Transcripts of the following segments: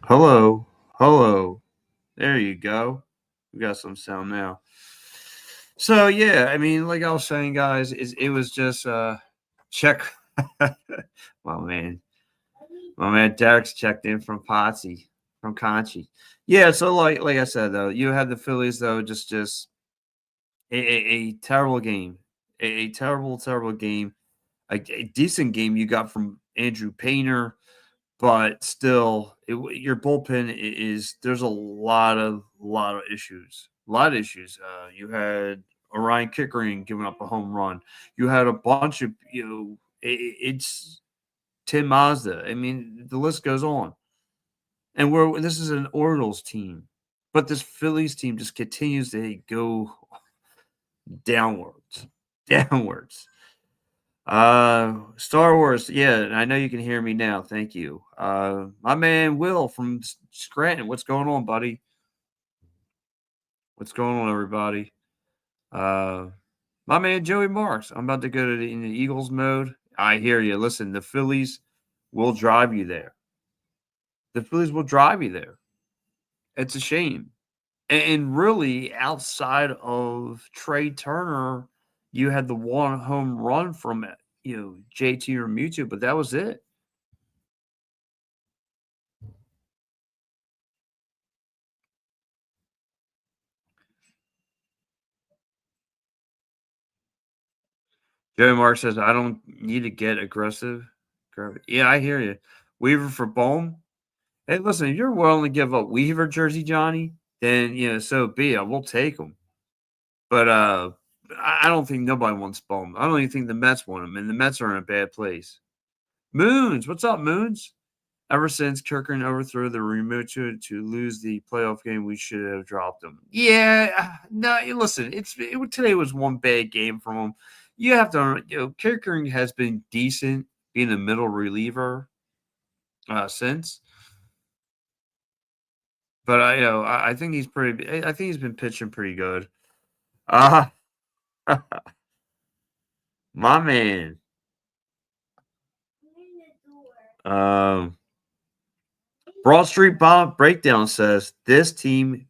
Hello. Hello. There you go. We got some sound now. So yeah, I mean, like I was saying, guys, it was just check my man. My man Derek's checked in from Potsy, from Conchi. Yeah, so like I said though, you had the Phillies though, just a terrible game. A terrible, terrible game. A decent game you got from Andrew Painter. But still, your bullpen is there's a lot of issues, a lot of issues. You had Orion Kickering giving up a home run. You had a bunch of it's Tim Mazda. I mean, the list goes on. And this is an Orioles team, but this Phillies team just continues to go downwards, downwards. Star Wars. Yeah, I know you can hear me now. Thank you. My man Will from Scranton. What's going on, buddy? What's going on, everybody? Uh, my man Joey Marks. I'm about to go to in the Eagles mode. I hear you. Listen, the Phillies will drive you there. The Phillies will drive you there. It's a shame. And really, outside of Trey Turner, you had the one home run from it, JT or Mewtwo, but that was it. Joey Mark says, I don't need to get aggressive. Yeah, I hear you. Weaver for Bohm. Hey, listen, if you're willing to give up Weaver jersey, Johnny, then so be it. We'll take him. But I don't think nobody wants Bohm. I don't even think the Mets want him, and the Mets are in a bad place. Moons, what's up, Moons? Ever since Kirkland overthrew the remote to lose the playoff game, we should have dropped him. Yeah, no, listen, today was one bad game from him. You have to, Kirkland has been decent being a middle reliever since, but I think he's pretty. I think he's been pitching pretty good. Uh my man. Um, Broad Street Bob Breakdown says this team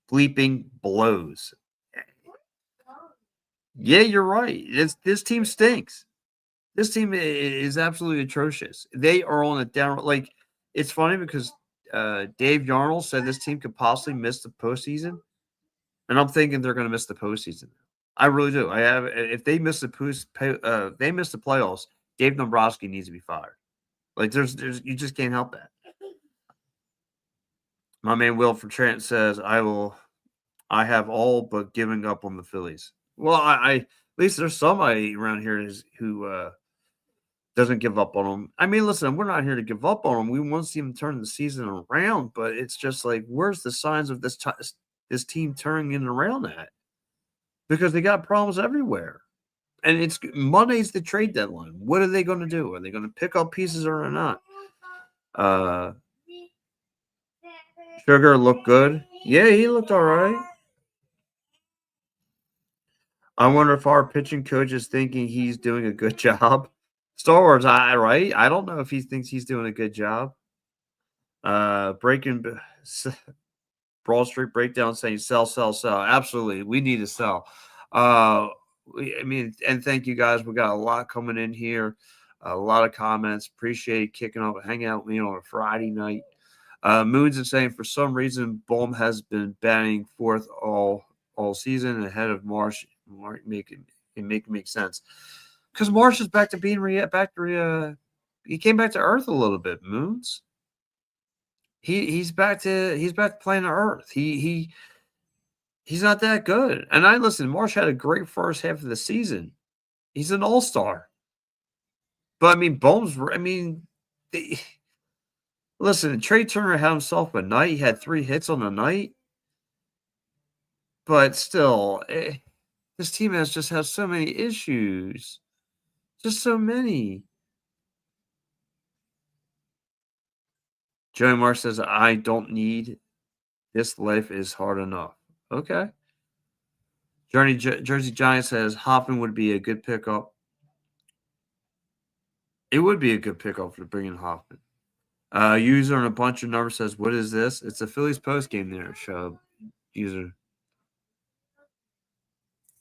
bleeping blows. Yeah, you're right. This team stinks. This team is absolutely atrocious. They are on a down. Like it's funny because Dave Yarnell said this team could possibly miss the postseason, and I'm thinking they're going to miss the postseason. I really do. I have. If they miss they miss the playoffs. Dave Dombrowski needs to be fired. Like there's you just can't help that. My man Will from Trent says I will. I have all but giving up on the Phillies. Well, I at least there's somebody around here who doesn't give up on them. I mean, listen, we're not here to give up on them. We want to see them turn the season around, but it's just like, where's the signs of this team turning it around at? Because they got problems everywhere, and it's Monday's the trade deadline. What are they going to do? Are they going to pick up pieces or not? Uh, Sugar looked good. Yeah, he looked all right. I wonder if our pitching coach is thinking he's doing a good job. Star Wars, right? I don't know if he thinks he's doing a good job. Breaking Broad Street Breakdown saying sell, sell, sell. Absolutely, we need to sell. I mean, and thank you guys. We got a lot coming in here, a lot of comments. Appreciate kicking off, hanging out with me on a Friday night. Moons is saying for some reason Bohm has been batting fourth all season ahead of Marsh. Making make sense because Marsh is back to being he came back to earth a little bit. Moons. He's back to planet Earth. He's not that good. And I listen. Marsh had a great first half of the season. He's an all-star. But I mean, Bones. I mean, listen. Trey Turner had himself a night. He had 3 hits on the night. But still, this team has so many issues. Just so many. Joey Marsh says, "I don't need this. Life is hard enough." Okay. Jersey Giant says Hoffman would be a good pickup. It would be a good pickup to bring in Hoffman. User on a bunch of numbers says, "What is this?" It's a Phillies postgame there. Show user.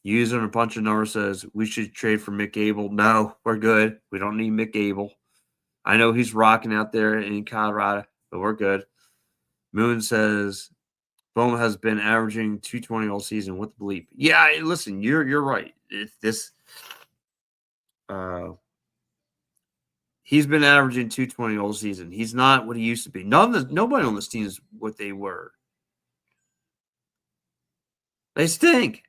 User on a bunch of numbers says, "We should trade for Mick Abel." No, we're good. We don't need Mick Abel. I know he's rocking out there in Colorado, but we're good. Moon says, Bowman has been averaging 220 all season. What the bleep? Yeah, listen, you're right. Uh, he's been averaging 220 all season. He's not what he used to be. Nobody on this team is what they were. They stink.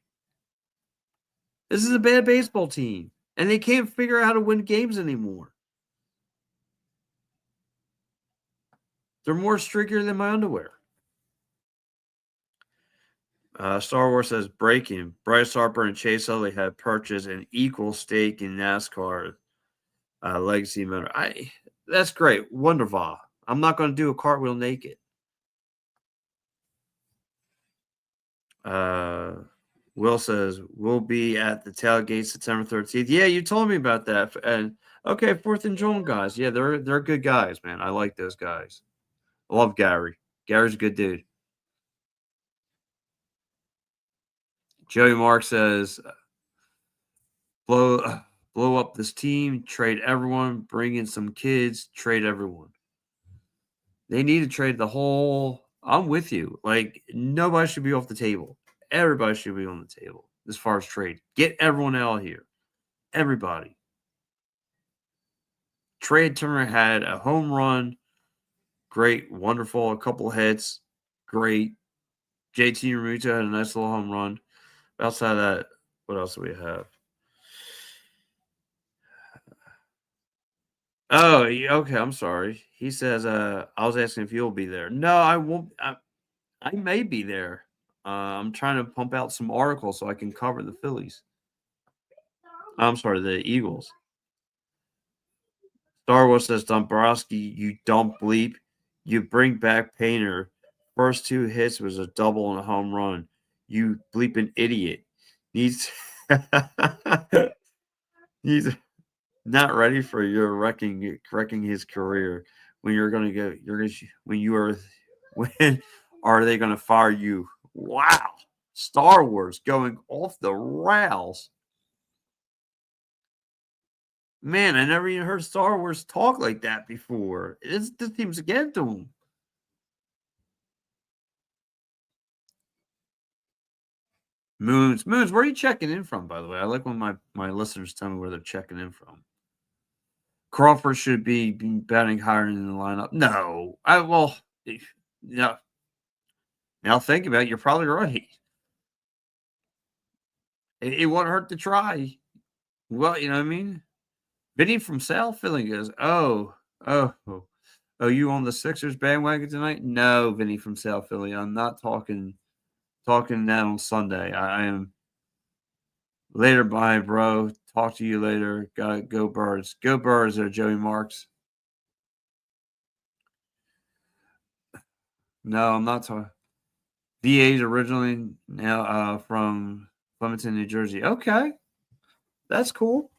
This is a bad baseball team, and they can't figure out how to win games anymore. They're more streakier than my underwear. Star Wars says breaking. Bryce Harper and Chase Utley have purchased an equal stake in NASCAR legacy motor. That's great. Wonderful. I'm not going to do a cartwheel naked. Will says we'll be at the tailgate September 13th. Yeah, you told me about that. And okay, 4th and Joel guys. Yeah, they're good guys, man. I like those guys. I love Gary. Gary's a good dude. Joey Mark says blow up this team, trade everyone, bring in some kids, trade everyone. They need to trade the whole. I'm with you. Like nobody should be off the table. Everybody should be on the table as far as trade. Get everyone out here. Everybody. Trade Turner had a home run. Great, wonderful. A couple hits. Great. JT Realmuto had a nice little home run. Outside of that, what else do we have? Oh, okay. I'm sorry. He says, I was asking if you'll be there. No, I won't. I may be there. I'm trying to pump out some articles so I can cover the Phillies. I'm sorry, the Eagles. Star Wars says, Dombrowski, you dumb bleep. You bring back Painter. First two hits was a double and a home run. You bleeping idiot. He's he's not ready for your wrecking his career. When you're gonna go, you're gonna when you are when are they gonna fire you? Wow, Star Wars going off the rails. Man, I never even heard Star Wars talk like that before. This seems against them. Moons, where are you checking in from, by the way? I like when my listeners tell me where they're checking in from. Crawford should be batting higher in the lineup. No. Yeah. Now think about it, you're probably right. It won't hurt to try. Well, you know what I mean? Vinny from South Philly goes, oh, oh, you on the Sixers bandwagon tonight? No, Vinny from South Philly. I'm not talking that on Sunday. I am later. Bye, bro. Talk to you later. Gotta go Birds. Go Birds there, Joey Marks. No, I'm not talking. VA's originally now from Flemington, New Jersey. Okay, that's cool.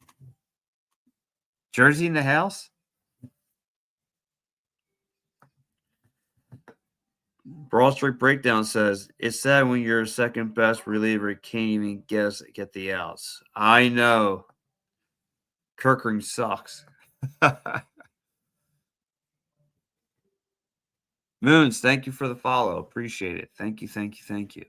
Jersey in the house. Broad Street Breakdown says it's sad when your second best reliever can't even get the outs. I know. Kirkring sucks. Moons, thank you for the follow. Appreciate it. Thank you, thank you, thank you.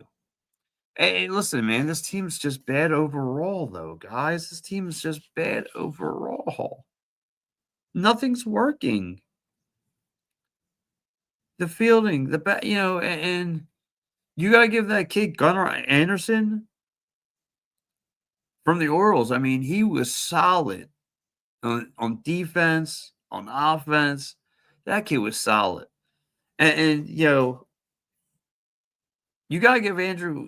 Hey, listen, man, this team's just bad overall, though, guys. This team is just bad overall. Nothing's working. The fielding, the bat, and you got to give that kid Gunnar Anderson from the Orioles. I mean, he was solid on defense, on offense. That kid was solid. And you got to give Andrew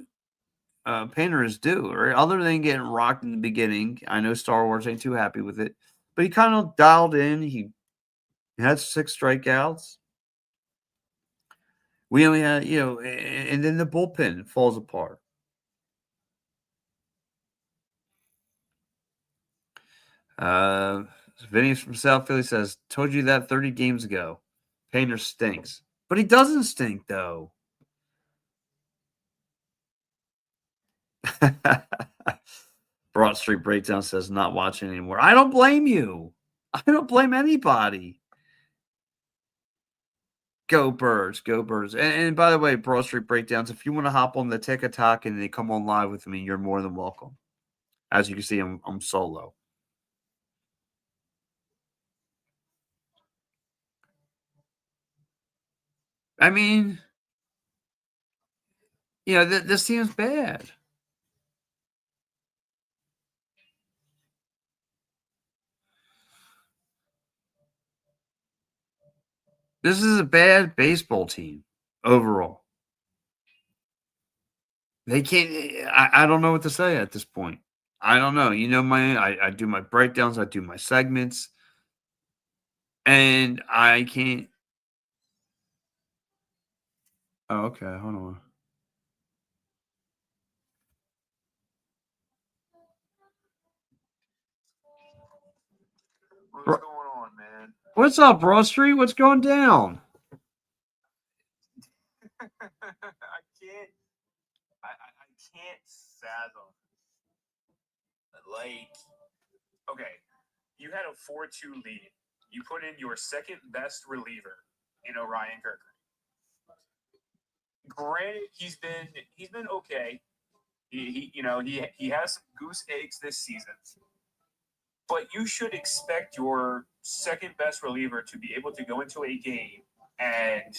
Painter his due, right? Other than getting rocked in the beginning. I know Star Wars ain't too happy with it, but he kind of dialed in. He had 6 strikeouts. We only had, and then the bullpen falls apart. Vinny from South Philly says, told you that 30 games ago. Painter stinks. But he doesn't stink, though. Broad Street Breakdown says not watching anymore. I don't blame you. I don't blame anybody. Go Birds, go Birds. And by the way, Broad Street Breakdowns, if you want to hop on the TikTok and they come on live with me, you're more than welcome. As you can see, I'm solo. I mean, this team's bad. This is a bad baseball team overall. They can't. I don't know what to say at this point. I don't know. I do my breakdowns. I do my segments, and I can't. Oh, okay. Hold on. What's going on, man? What's up, Broad Street? What's going down? I can't. I can't fathom. Like, okay, you had a 4-2 lead. You put in your second best reliever, Ryan Kirk. Granted, he's been okay. He has some goose eggs this season, but you should expect your second best reliever to be able to go into a game and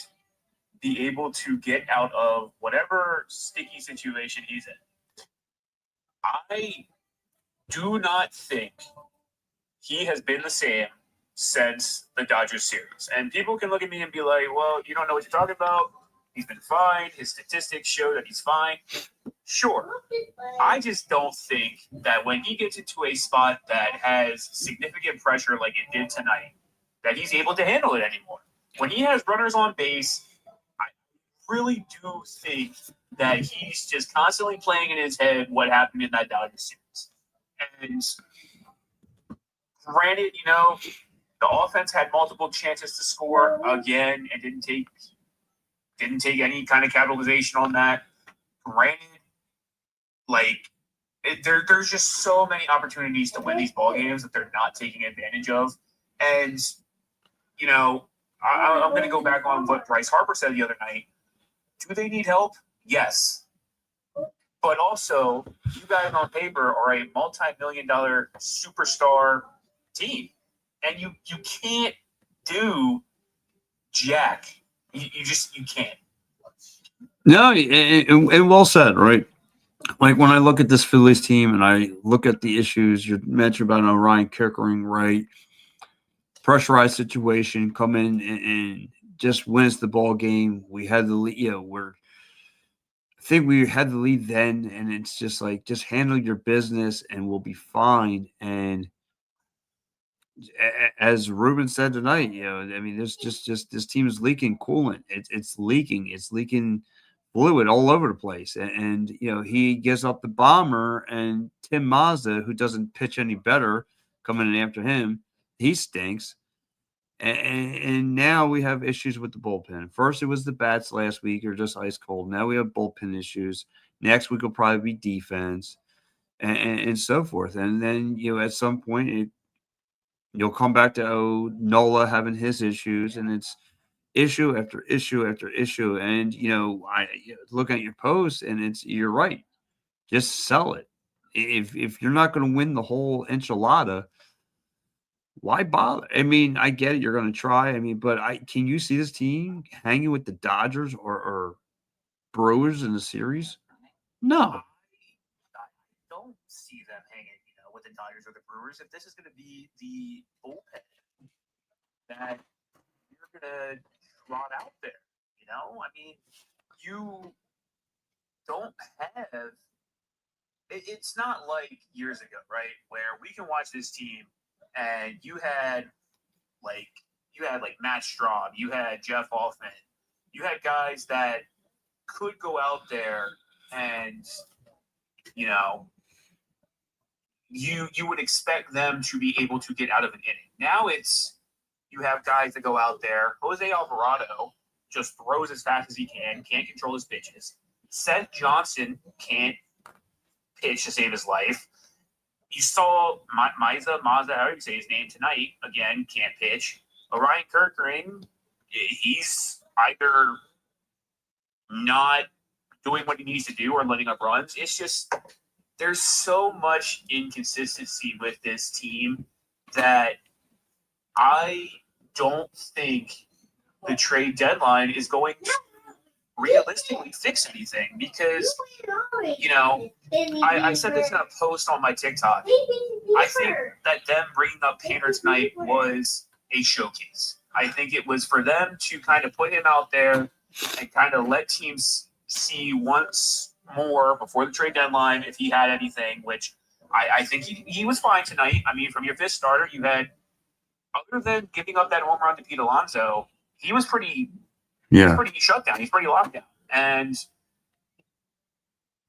be able to get out of whatever sticky situation he's in. I do not think he has been the same since the Dodgers series. And people can look at me and be like, well, you don't know what you're talking about. He's been fine. His statistics show that he's fine. Sure. I just don't think that when he gets into a spot that has significant pressure like it did tonight, that he's able to handle it anymore. When he has runners on base, I really do think that he's just constantly playing in his head what happened in that Dodgers series. And granted, the offense had multiple chances to score again and didn't take any kind of capitalization on that. Granted, there's just so many opportunities to win these ball games that they're not taking advantage of. And I'm going to go back on what Bryce Harper said the other night. Do they need help? Yes. But also, you guys on paper are a multi-million-dollar superstar team, and you can't do jack. You can't. No, and well said, right? Like when I look at this Phillies team and I look at the issues you mentioned about Ryan Kickering, right? Pressurized situation, come in and just wins the ball game. We had the lead, I think we had the lead then, and it's just like, just handle your business and we'll be fine. And as Ruben said tonight, I mean, there's just this team is leaking coolant. It's leaking fluid all over the place. And he gives up the bomber, and Tim Mazda, who doesn't pitch any better, coming in after him, he stinks. And now we have issues with the bullpen. First, it was the bats last week, or just ice cold. Now we have bullpen issues. Next week will probably be defense, and so forth. And then at some point you'll come back to Nola having his issues, and it's issue after issue after issue. And I look at your post, and you're right. Just sell it. If you're not going to win the whole enchilada, why bother? I mean, I get it. You're going to try. I mean, but can you see this team hanging with the Dodgers or Brewers in the series? No. I don't see them hanging, with the Dodgers or the Brewers. If this is going to be the bullpen that you're going to trot out there, I mean, you don't have. It's not like years ago, right, where we can watch this team and you had like Matt Straub, you had Jeff Hoffman, you had guys that could go out there and you would expect them to be able to get out of an inning. Now it's you have guys that go out there. Jose Alvarado just throws as fast as he can, can't control his pitches. Seth Johnson can't pitch to save his life. You saw Mazda, however you say his name tonight, again, can't pitch. Orion Kirkring, he's either not doing what he needs to do or letting up runs. It's just there's so much inconsistency with this team that I don't think the trade deadline is going to realistically fix anything because, I said this in a post on my TikTok. I think that them bringing up Painter tonight was a showcase. I think it was for them to kind of put him out there and kind of let teams see once more before the trade deadline if he had anything, which I think he was fine tonight. I mean, from your fifth starter, you had, other than giving up that home run to Pete Alonso, he was pretty shut down. He's pretty locked down. And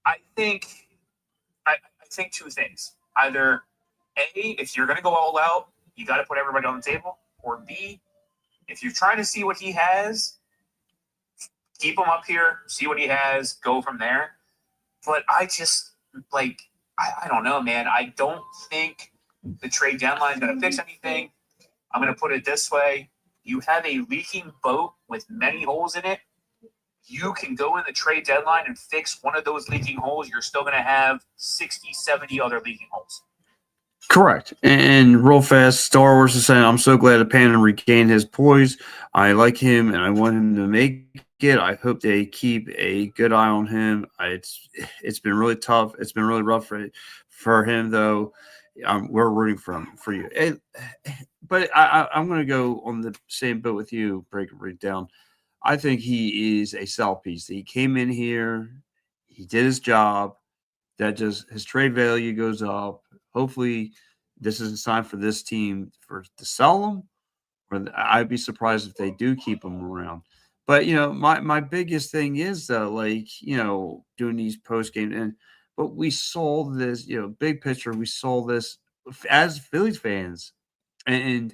I think two things. Either A, if you're going to go all out, you got to put everybody on the table. Or B, if you're trying to see what he has, keep him up here, see what he has, go from there. But I just, I don't know, man. I don't think the trade deadline is going to fix anything. I'm going to put it this way. You have a leaking boat with many holes in it. You can go in the trade deadline and fix one of those leaking holes. You're still going to have 60, 70 other leaking holes. Correct. And real fast, Star Wars is saying, I'm so glad that Panda regained his poise. I like him, and I want him to make it. I hope they keep a good eye on him. It's been really tough. It's been really rough for him, though. We're rooting for you. But I'm going to go on the same boat with you, break it down. I think he is a sell piece. He came in here, he did his job. That just his trade value goes up. Hopefully, this is a sign for this team to sell him. Or I'd be surprised if they do keep him around. But my biggest thing is though, doing these post game but we saw this, big picture. We saw this as Phillies fans, and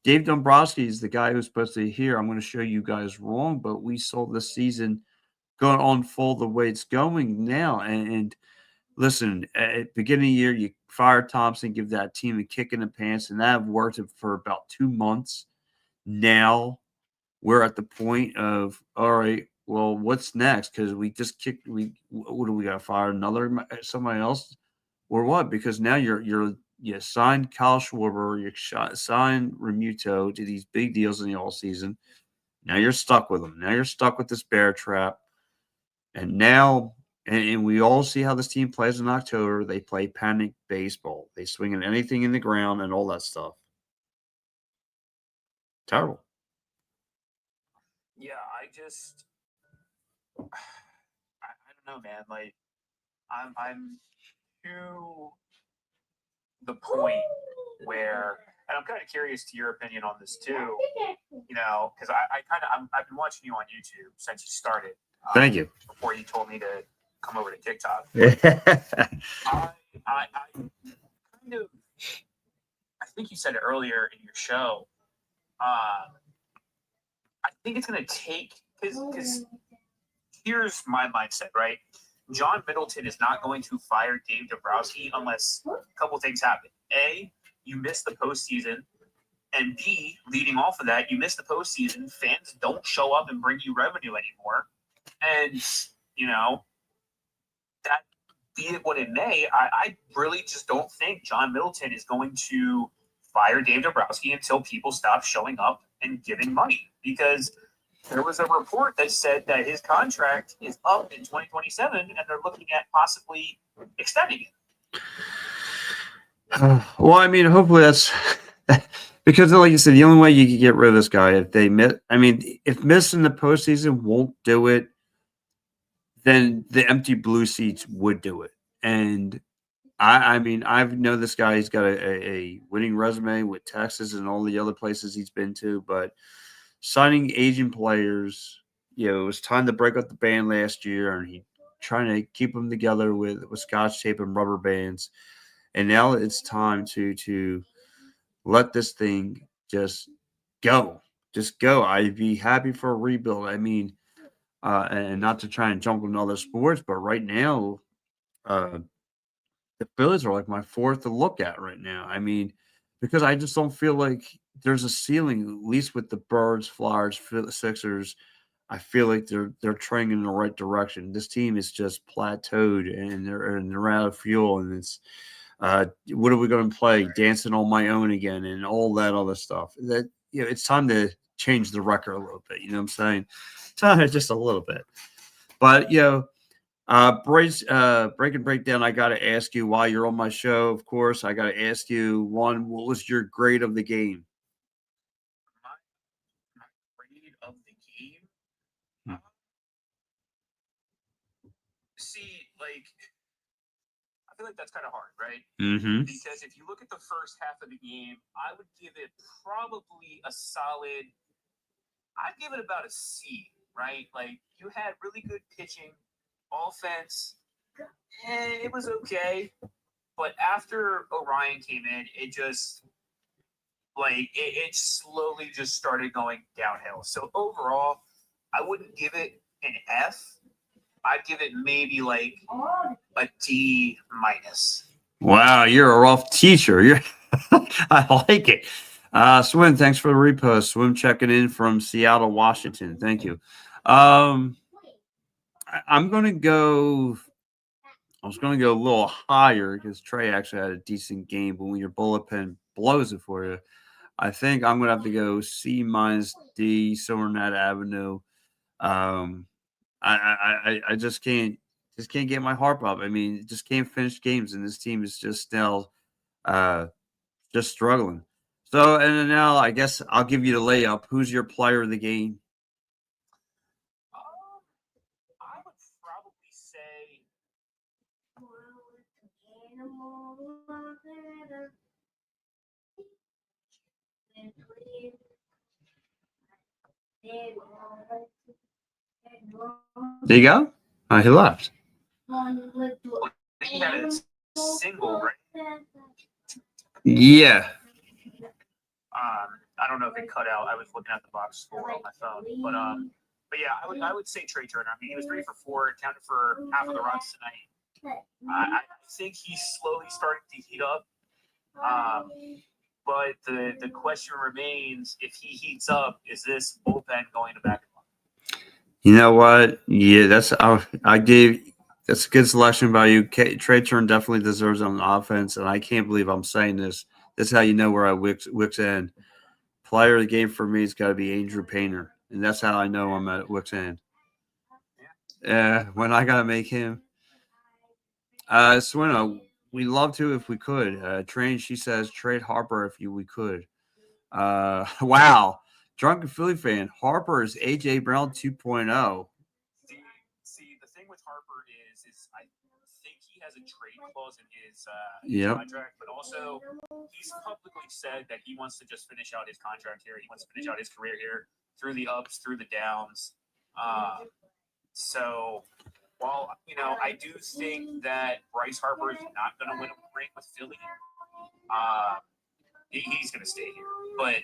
Dave Dombrowski is the guy who's supposed to be here. I'm going to show you guys wrong, but we saw this season going on full the way it's going now. And listen, at the beginning of the year, you fire Thompson, give that team a kick in the pants, and that worked for about 2 months. Now we're at the point of, all right, well, what's next? Because we just kicked. What do we got to fire somebody else, or what? Because now you signed Kyle Schwarber, you signed Remuto to these big deals in the all season. Now you're stuck with them. Now you're stuck with this bear trap, and now. And we all see how this team plays in October. They play panic baseball. They swing at anything in the ground and all that stuff. Terrible. Yeah, I don't know, man. I'm to the point where, and I'm kind of curious to your opinion on this too. Because I've been watching you on YouTube since you started. Thank you. Before you told me to come over to TikTok. I think you said it earlier in your show. I think it's going to take, because here's my mindset, right? John Middleton is not going to fire Dave Dombrowski unless a couple things happen. A, you miss the postseason. And B, leading off of that, you miss the postseason. Fans don't show up and bring you revenue anymore. And, that be it what it may, I really just don't think John Middleton is going to fire Dave Dombrowski until people stop showing up and giving money. Because there was a report that said that his contract is up in 2027 and they're looking at possibly extending it. Well, I mean, hopefully that's because, like you said, the only way you can get rid of this guy if they miss. I mean, if missing the postseason won't do it, then the empty blue seats would do it. And I mean, I know this guy. He's got a winning resume with Texas and all the other places he's been to. But signing aging players, it was time to break up the band last year, and he trying to keep them together with scotch tape and rubber bands. And now it's time to let this thing just go. Just go. I'd be happy for a rebuild. I mean, and not to try and jump into other sports, but right now, uh, the Phillies are like my fourth to look at right now. I mean, because I just don't feel like there's a ceiling, at least with the Birds, Flyers, Sixers. I feel like they're trending in the right direction. This team is just plateaued and they're out of fuel, and it's what are we going to play? Dancing on my own again, and all that other stuff. That it's time to change the record a little bit. You know what I'm saying? Time just a little bit, but Brace, break and breakdown. I got to ask you while you're on my show. Of course, I got to ask you one. What was your grade of the game? My grade of the game. Hmm. See, like, I feel like that's kind of hard, right? Mm-hmm. Because if you look at the first half of the game, I would give it probably a solid. I'd give it about a C, right? Like, you had really good pitching, offense. It was okay. But after Orion came in, it just it slowly just started going downhill. So overall, I wouldn't give it an F. I'd give it maybe like a D minus. Wow, you're a rough teacher. You're I like it. Swim, thanks for the repost. Swim checking in from Seattle, Washington. Thank you. I'm gonna go. I was going to go a little higher because Trey actually had a decent game, but when your bullet pen blows it for you, I think I'm going to have to go C minus D, somewhere in that avenue. Um, I just can't get my heart up. I mean, just can't finish games, and this team is just still uh, just struggling. So, and then now I guess I'll give you the layup. Who's your player of the game? I would probably say. There you go. He left. He had a single, right? Yeah. I don't know if it cut out. I was looking at the box score on my phone, but yeah, I would say Trey Turner. I mean, he was 3 for 4, accounted for half of the runs tonight. I think he's slowly starting to heat up. But the question remains: if he heats up, is this bullpen going to back him up? You know what? Yeah, I gave that's a good selection by you. Trey Turn definitely deserves on offense, and I can't believe I'm saying this. That's how you know where I wicks end. Player of the game for me has got to be Andrew Painter, and that's how I know I'm at wicks end. When I gotta make him. Swino, we love to if we could. Train, she says, trade Harper if we could. Wow. Drunken Philly fan. Harper is AJ Brown 2.0. See, the thing with Harper is I think he has a trade clause in his Yep. contract, but also he's publicly said that he wants to just finish out his contract here. He wants to finish out his career here through the ups, through the downs. So while I do think that Bryce Harper is not going to win a ring with Philly, he's going to stay here. But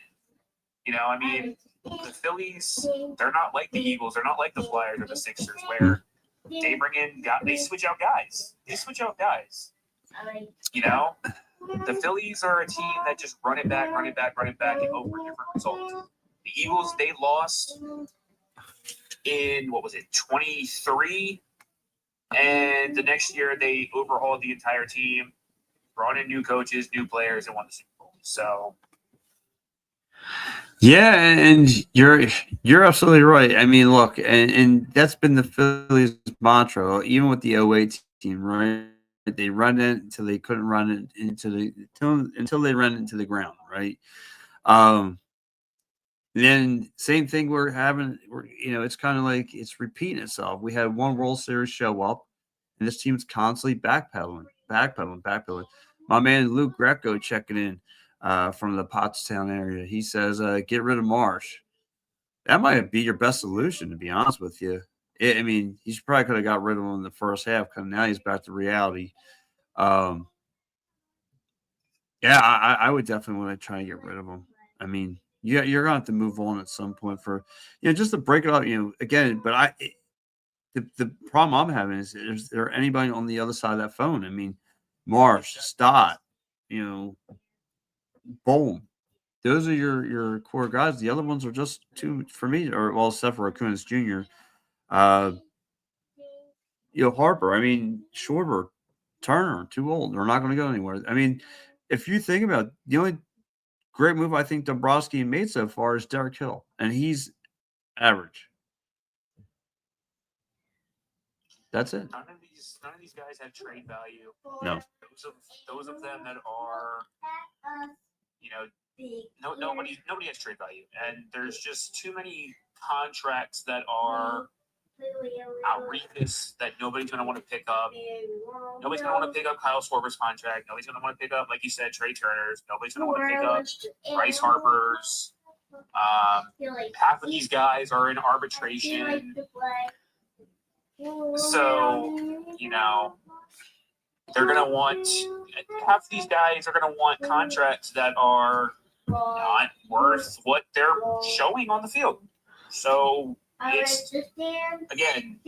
I mean, the Phillies, they're not like the Eagles, they're not like the Flyers or the Sixers, where they bring in, they switch out guys. They switch out guys. The Phillies are a team that just run it back, and hope for different results. The Eagles, they lost in, what was it, 23? And the next year, they overhauled the entire team, brought in new coaches, new players, and won the Super Bowl. So yeah, and you're absolutely right. I mean, look, and that's been the Phillies' mantra, even with the '08 team, right? They run it until they couldn't run it until they run into the ground, right? Um, then same thing we're having. It's kind of like it's repeating itself. We had one World Series show up, and this team's constantly backpedaling. My man Luke Greco checking in from the Pottstown area. He says, "Get rid of Marsh." That might be your best solution, to be honest with you. I mean, he probably could have got rid of him in the first half, because now he's back to reality. Yeah, I would definitely want to try and get rid of him. I mean, You're gonna have to move on at some point for just to break it up. Again, but the problem I'm having is there anybody on the other side of that phone? I mean, Marsh, Stott, you know, Bohm. Those are your core guys. The other ones are just too for me, or well, except for Acunas Jr. Uh, Harper. I mean, Schwarber, Turner, too old. They're not going to go anywhere. I mean, if you think about it, the only great move I think Dombrowski made so far is Derek Hill, and he's average. That's it. None of these guys have trade value. No. Those of them that are, nobody has trade value, and there's just too many contracts that are outrageous that nobody's going to want to pick up. Nobody's going to want to pick up Kyle Schwarber's contract. Nobody's going to want to pick up, like you said, Trey Turner's. Nobody's going to want to pick up Bryce Harper's. Half of these guys are in arbitration. So, they're going to want – half of these guys are going to want contracts that are not worth what they're showing on the field. So, it's, again,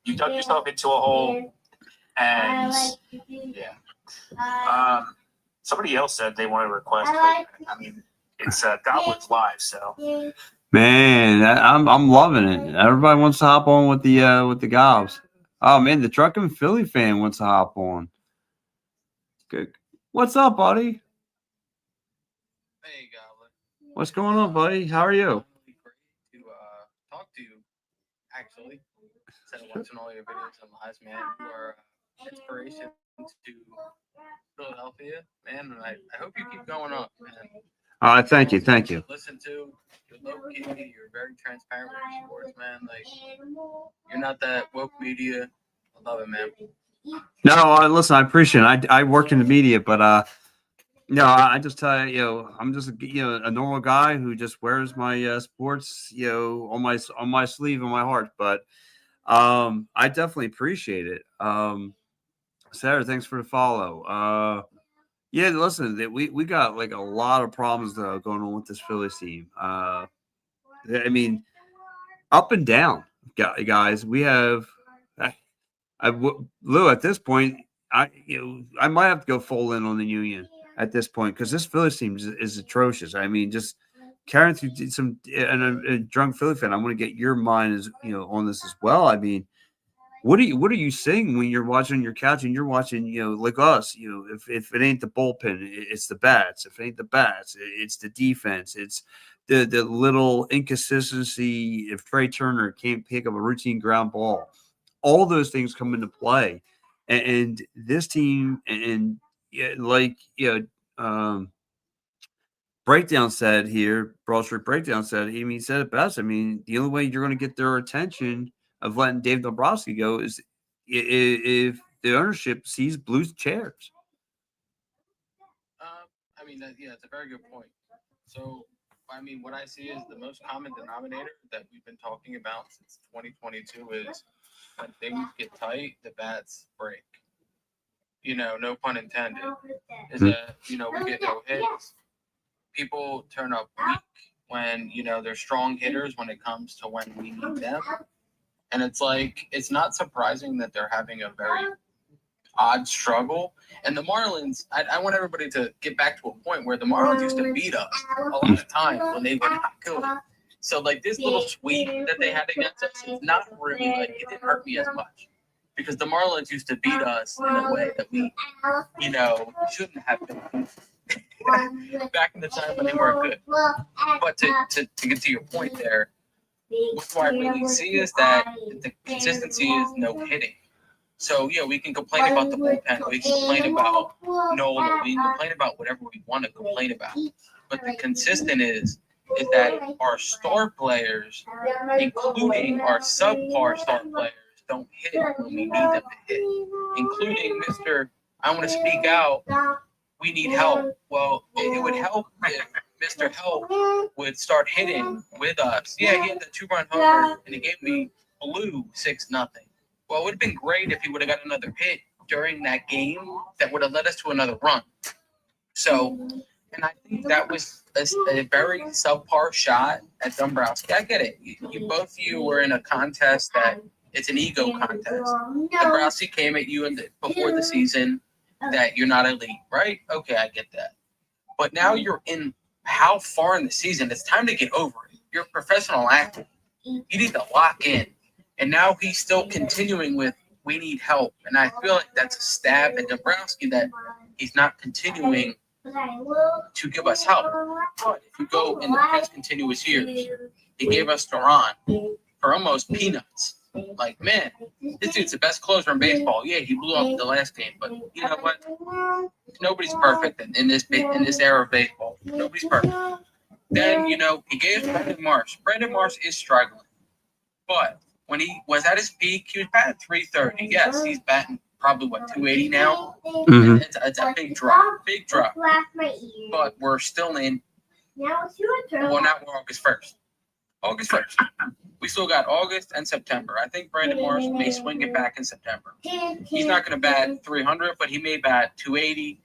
you dug yourself into a hole, and, yeah. Somebody else said they want to request, but, I mean, it's Goblins Live, so. Man, I'm loving it. Everybody wants to hop on with the gobs. Oh man, the Truck and Philly fan wants to hop on. Good. What's up, buddy? Hey, Goblin. What's going on, buddy? How are you? Great to talk to you. Actually, instead of watching all your videos and lives, man, you are inspiration to Philadelphia, man. And I hope you keep going up, man. Thank you. Listen to, you're low key, you're very transparent with your sports, man. Like, you're not that woke media. I love it, man. No, listen, I appreciate it. I work in the media, but no, I just tell you, I'm just a normal guy who just wears my sports, on my sleeve and my heart. But I definitely appreciate it. Sarah, thanks for the follow. Yeah, listen, we got like a lot of problems going on with this Phillies team. I mean, up and down, guys. We have, Lou. At this point, I might have to go full in on the Union at this point because this Phillies team is atrocious. I mean, just carrying through some and a drunk Philly fan. I want to get your mind on this as well. I mean. What are you seeing when you're watching your couch and you're watching, like us, if it ain't the bullpen, it's the bats. If it ain't the bats, it's the defense. It's the little inconsistency if Trey Turner can't pick up a routine ground ball. All those things come into play. And this team Breakdown said here, Broad Street Breakdown said, he said it best. I mean, the only way you're going to get their attention of letting Dave Dombrowski go is if the ownership sees blue chairs. I mean, it's a very good point. So, I mean, what I see is the most common denominator that we've been talking about since 2022 is when things get tight, the bats break. No pun intended. Is that, we get no hits. People turn up weak when, they're strong hitters when it comes to when we need them. And it's like, it's not surprising that they're having a very odd struggle. And the Marlins, I want everybody to get back to a point where the Marlins used to beat us a lot of times when they were not good. So, like, this little sweep that they had against us, it's not really, like, it didn't hurt me as much. Because the Marlins used to beat us in a way that we, shouldn't have been. Back in the time when they weren't good. But to get to your point there, what I really see is that the consistency is no hitting. So, we can complain about the bullpen. We can complain about Nola. We can complain about whatever we want to complain about. But the consistent is that our star players, including our subpar star players, don't hit when we need them to hit. Including I want to speak out, we need help. Well, it would help if Mr. Help would start hitting with us. Yeah, he had the 2-run homer, and he gave me blue 6-0. Well, it would have been great if he would have got another hit during that game that would have led us to another run. So, And I think that was a very subpar shot at Dombrowski. I get it. You both of you were in a contest that it's an ego contest. Dombrowski came at you before the season that you're not elite, right? Okay, I get that. But now you're in how far in the season? It's time to get over it. You're a professional athlete. You need to lock in. And now he's still continuing with, we need help. And I feel like that's a stab at Dombrowski that he's not continuing to give us help. But if you go in the past continuous years, he gave us Duran for almost peanuts. Like, man, this dude's the best closer in baseball. Yeah, he blew up the last game, but you know what? Nobody's perfect in this era of baseball. Nobody's perfect. Then, he gave Brandon Marsh. Brandon Marsh is struggling. But when he was at his peak, he was batting 330. Yes, he's batting probably, 280 now? Mm-hmm. It's a big drop. Big drop. But we're still in, now we're August 1st. August 1st. We still got August and September. I think Brandon Marsh may swing it back in September. He's not going to bat 300, but he may bat 280,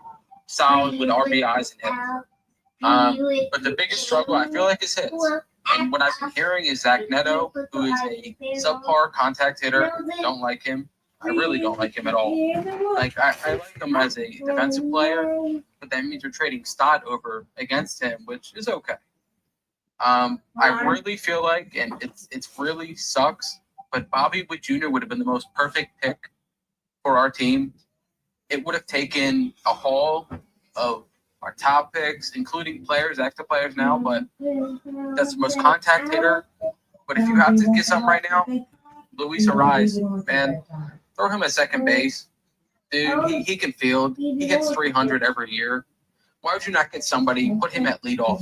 solid with RBIs and hits. But the biggest struggle, I feel like, is hits. And what I've been hearing is Zach Neto, who is a subpar contact hitter. Don't like him. I really don't like him at all. Like, I like him as a defensive player, but that means you're trading Stott over against him, which is okay. I really feel like, and it's really sucks, but Bobby Witt Jr. would have been the most perfect pick for our team. It would have taken a haul of our top picks, including players, extra players now, but that's the most contact hitter. But if you have to get something right now, Luis Ariz, man, throw him at second base. Dude, he can field. He hits 300 every year. Why would you not get somebody, put him at leadoff?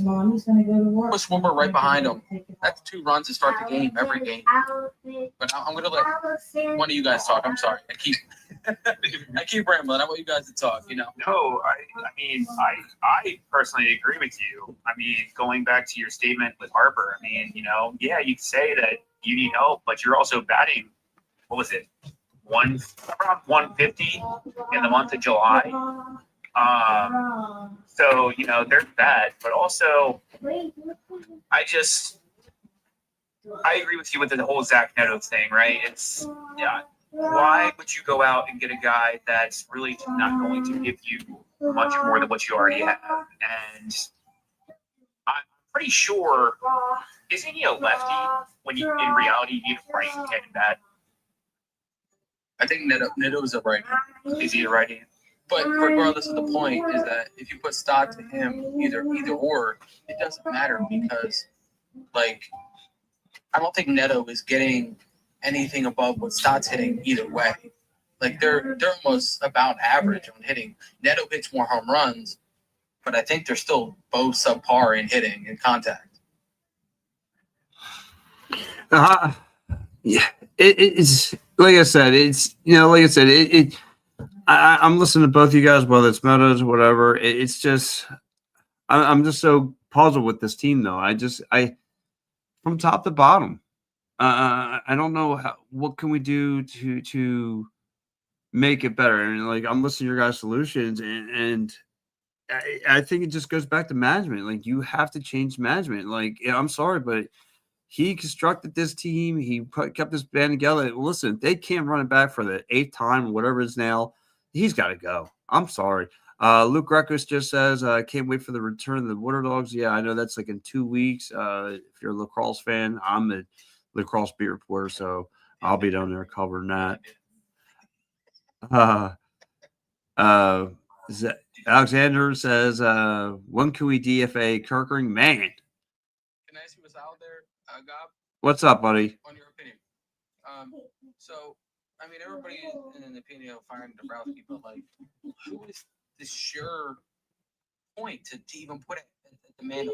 Put Swimmer right behind him. That's 2 runs to start the game, every game. But I'm going to let one of you guys talk. I'm sorry. I keep rambling. I want you guys to talk, No, I personally agree with you. I mean, going back to your statement with Harper, yeah, you could say that you need help, but you're also batting, what was it, around 150 in the month of July. So, there's that, but also I agree with you with the whole Zach Neto thing, right? It's, yeah. Why would you go out and get a guy that's really not going to give you much more than what you already have? And I'm pretty sure, isn't he a lefty when you, in reality, you need a right-handed bat? I think Neto is a righty. Is he a righty? But regardless of the point, is that if you put Stott to him, either or, it doesn't matter because, I don't think Neto is getting anything above what Stott's hitting either way. They're almost about average on hitting. Neto hits more home runs, but I think they're still both subpar in hitting and contact. Yeah, it's like I said. I'm listening to both of you guys, whether it's Meadows or whatever. It's just, I'm just so puzzled with this team, though. I from top to bottom, I don't know what can we do to make it better. And I'm listening to your guys' solutions, and I think it just goes back to management. You have to change management. I'm sorry, but he constructed this team. He kept this band together. Listen, they can't run it back for the 8th time or whatever it is now. He's got to go. I'm sorry. Luke Reckers just says, can't wait for the return of the Water Dogs. Yeah, I know that's in 2 weeks. If you're a lacrosse fan, I'm a lacrosse beat reporter, so I'll be down there covering that. Alexander says, when can we DFA Kirkering? Man. Can I ask you what's out there, Gob? What's up, buddy? On your opinion. Everybody is in an opinion of firing Dombrowski, but who is the sure point to even put it at the man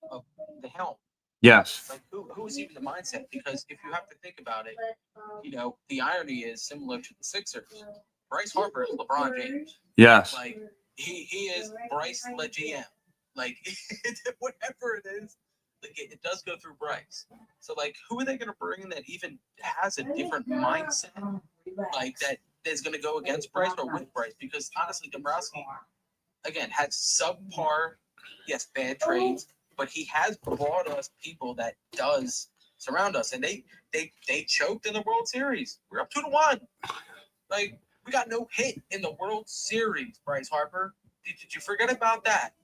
of the helm? Yes. Who is even the mindset? Because if you have to think about it, the irony is similar to the Sixers. Bryce Harper is LeBron James. Yes. He is Bryce the GM. Whatever it is, it does go through Bryce. So who are they going to bring in that even has a different mindset? That is going to go against Bryce or with Bryce? Because honestly, Dombrowski, again, had subpar yes, bad trades, but he has brought us people that does surround us, and they choked in the World Series. We're up 2-1. Like, we got no hit in the World Series, Bryce Harper. Did you forget about that?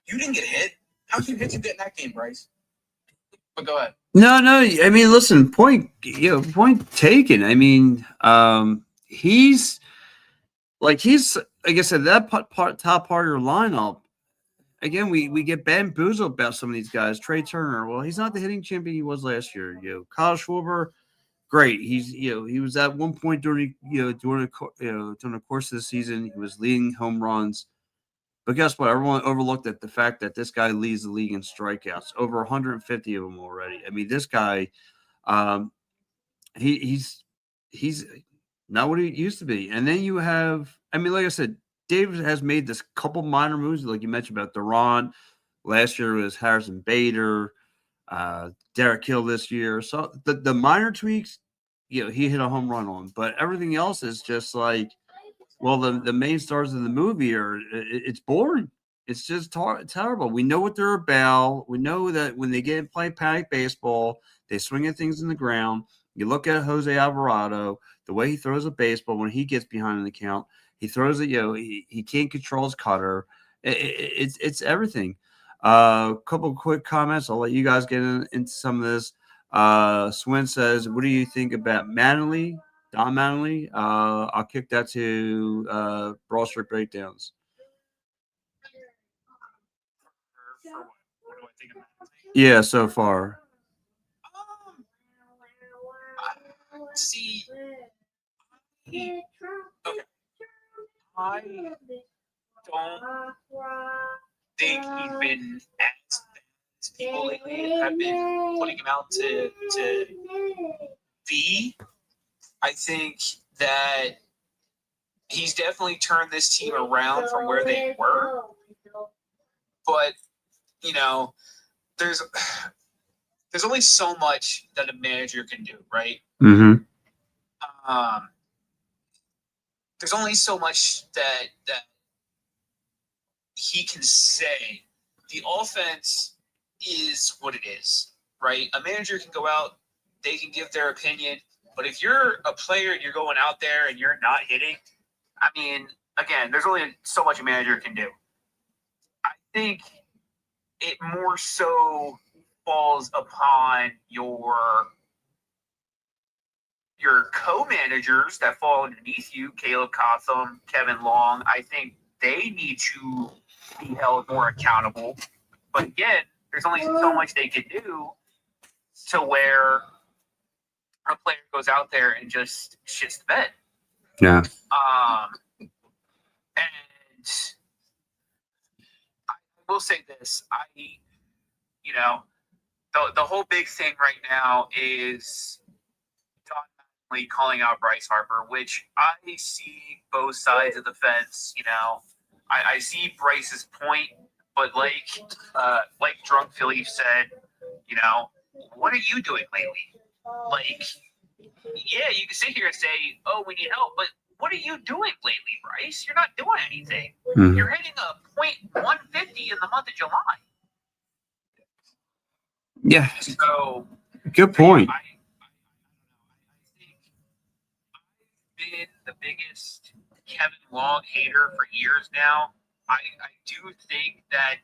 You didn't get hit. How many hits you get in that game, Bryce? But go ahead. No. I mean, listen. Point taken. I mean, he's like I said, that top part of your lineup. Again, we get bamboozled about some of these guys. Trey Turner. Well, he's not the hitting champion he was last year. Kyle Schwarber. Great. He was at one point during the course of the season, he was leading home runs. But guess what? Everyone overlooked the fact that this guy leads the league in strikeouts, over 150 of them already. I mean, this guy, um, he's not what he used to be. And then you have, I mean, like I said, Davis has made this couple minor moves, like you mentioned about Durant. Last year was Harrison Bader, Derek Hill this year. So the minor tweaks, he hit a home run on, but everything else is just like, well, the main stars of the movie it's boring. It's just terrible. We know what they're about. We know that when they get and play panic baseball, they swing at things in the ground. You look at Jose Alvarado, the way he throws a baseball when he gets behind in the count, he throws it. He can't control his cutter. It's everything. A couple of quick comments. I'll let you guys get into some of this. Swin says, "What do you think about Manley? Don Manley?" I'll kick that to Broad Street Breakdowns. What do I think of that? Yeah, so far. See, okay. I don't think he's been as bad as people lately have been putting him out to be. I think that he's definitely turned this team around from where they were. But, there's only so much that a manager can do, right? Mm-hmm. There's only so much that he can say. The offense is what it is, right? A manager can go out, they can give their opinion, but if you're a player and you're going out there and you're not hitting, I mean, again, there's only so much a manager can do. I think it more so falls upon your co-managers that fall underneath you, Caleb Cotham, Kevin Long. I think they need to be held more accountable. But again, there's only so much they can do to where a player goes out there and just shits the bed. Yeah. And I will say this. The whole big thing right now is Don calling out Bryce Harper, which I see both sides of the fence. I see Bryce's point, but like Drunk Philly said, what are you doing lately? Like, yeah, you can sit here and say, oh, we need help, but what are you doing lately, Bryce? You're not doing anything. Mm-hmm. You're hitting a .150 in the month of July. Yeah. So, good point. I think I've been the biggest Kevin Long hater for years now. I do think that,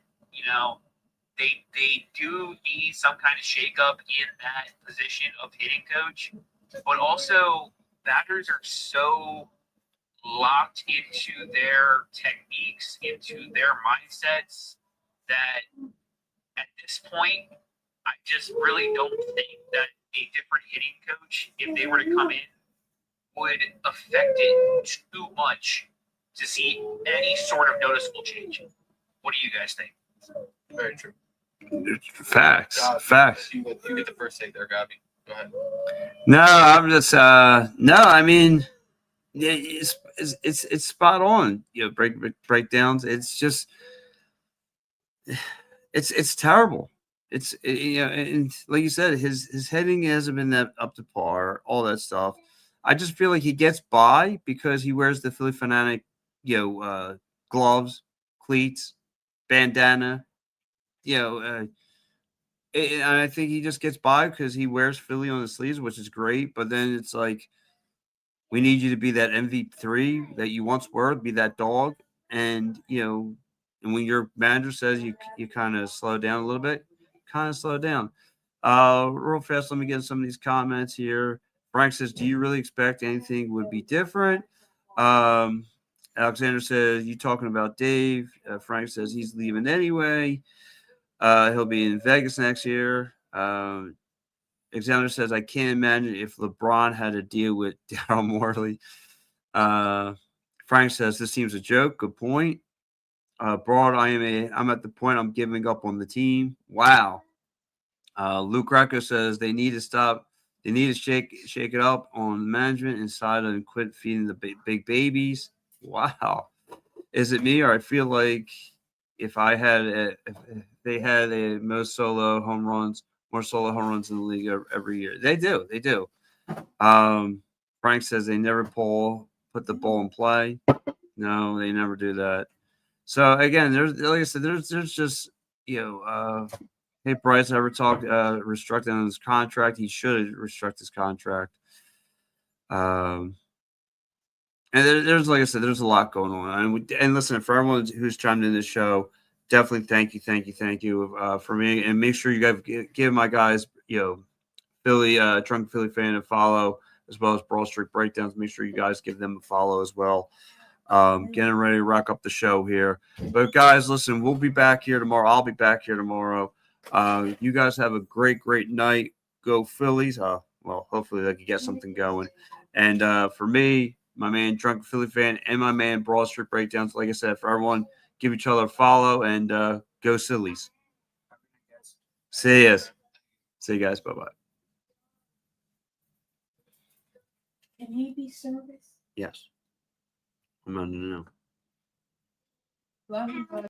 they do need some kind of shakeup in that position of hitting coach, but also batters are so locked into their techniques, into their mindsets, that at this point, I just really don't think that a different hitting coach, if they were to come in, would affect it too much to see any sort of noticeable change. What do you guys think? Very true. Facts. You get the first take there, Gabi. Go ahead. No, I'm just no. I mean, it's spot on. Breakdowns. It's just it's terrible. And like you said, his heading hasn't been that up to par. All that stuff. I just feel like he gets by because he wears the Philly Fanatic, gloves, cleats, bandana. And I think he just gets by because he wears Philly on his sleeves, which is great. But then it's like, we need you to be that MVP3 that you once were, be that dog. And, and when your manager says you kind of slow down a little bit, kind of slow down. Real fast, let me get some of these comments here. Frank says, do you really expect anything would be different? Alexander says, you talking about Dave? Frank says he's leaving anyway. He'll be in Vegas next year. Alexander says, I can't imagine if LeBron had to deal with Daryl Morley. Frank says, this seems a joke. Good point. Broad, I'm at the point I'm giving up on the team. Wow. Luke Greco says they need to stop. They need to shake it up on management inside and quit feeding the big babies. Wow. Is it me, or I feel like if they had more solo home runs in the league every year? They do. Frank says they never put the ball in play. No, they never do that. So again, there's, like I said, there's just, hey, Bryce ever talked restructuring on his contract. He should restruct his contract. And there's, like I said, there's a lot going on. And listen, for everyone who's chimed in this show, definitely thank you for me. And make sure you guys give my guys, Philly, Drunk Philly Fan a follow, as well as Broad Street Breakdowns. Make sure you guys give them a follow as well. Getting ready to wrap up the show here. But guys, listen, we'll be back here tomorrow. I'll be back here tomorrow. You guys have a great night. Go Phillies. Well, hopefully they can get something going. And for me, my man Drunk Philly Fan, and my man Broad Street Breakdowns, like I said, for everyone, give each other a follow and go Sillies. See you guys. Bye-bye. Can he be serviced? Yes. I'm on to know. Love you, brother.